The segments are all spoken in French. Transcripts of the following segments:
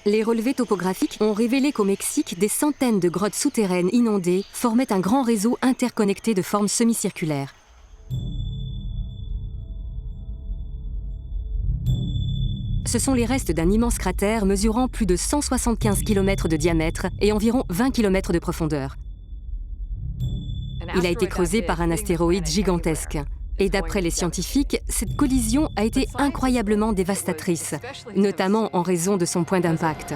Les relevés topographiques ont révélé qu'au Mexique, des centaines de grottes souterraines inondées formaient un grand réseau interconnecté de forme semi-circulaire. Ce sont les restes d'un immense cratère mesurant plus de 175 km de diamètre et environ 20 km de profondeur. Il a été creusé par un astéroïde gigantesque. Et d'après les scientifiques, cette collision a été incroyablement dévastatrice, notamment en raison de son point d'impact.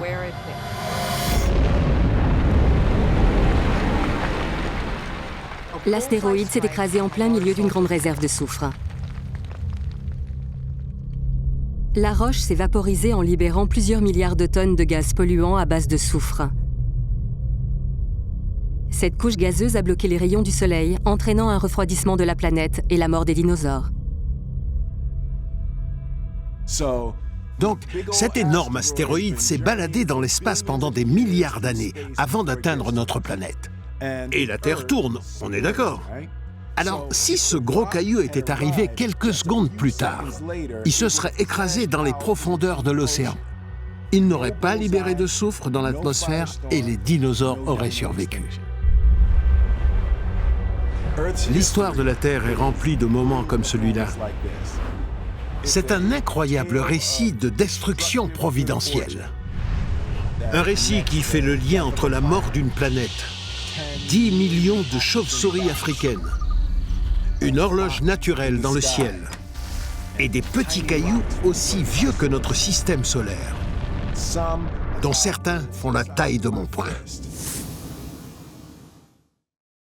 L'astéroïde s'est écrasé en plein milieu d'une grande réserve de soufre. La roche s'est vaporisée en libérant plusieurs milliards de tonnes de gaz polluants à base de soufre. Cette couche gazeuse a bloqué les rayons du Soleil, entraînant un refroidissement de la planète et la mort des dinosaures. Donc, cet énorme astéroïde s'est baladé dans l'espace pendant des milliards d'années avant d'atteindre notre planète. Et la Terre tourne, on est d'accord? Alors, si ce gros caillou était arrivé quelques secondes plus tard, il se serait écrasé dans les profondeurs de l'océan. Il n'aurait pas libéré de soufre dans l'atmosphère et les dinosaures auraient survécu. L'histoire de la Terre est remplie de moments comme celui-là. C'est un incroyable récit de destruction providentielle. Un récit qui fait le lien entre la mort d'une planète, 10 millions de chauves-souris africaines, une horloge naturelle dans le ciel et des petits cailloux aussi vieux que notre système solaire, dont certains font la taille de mon poing.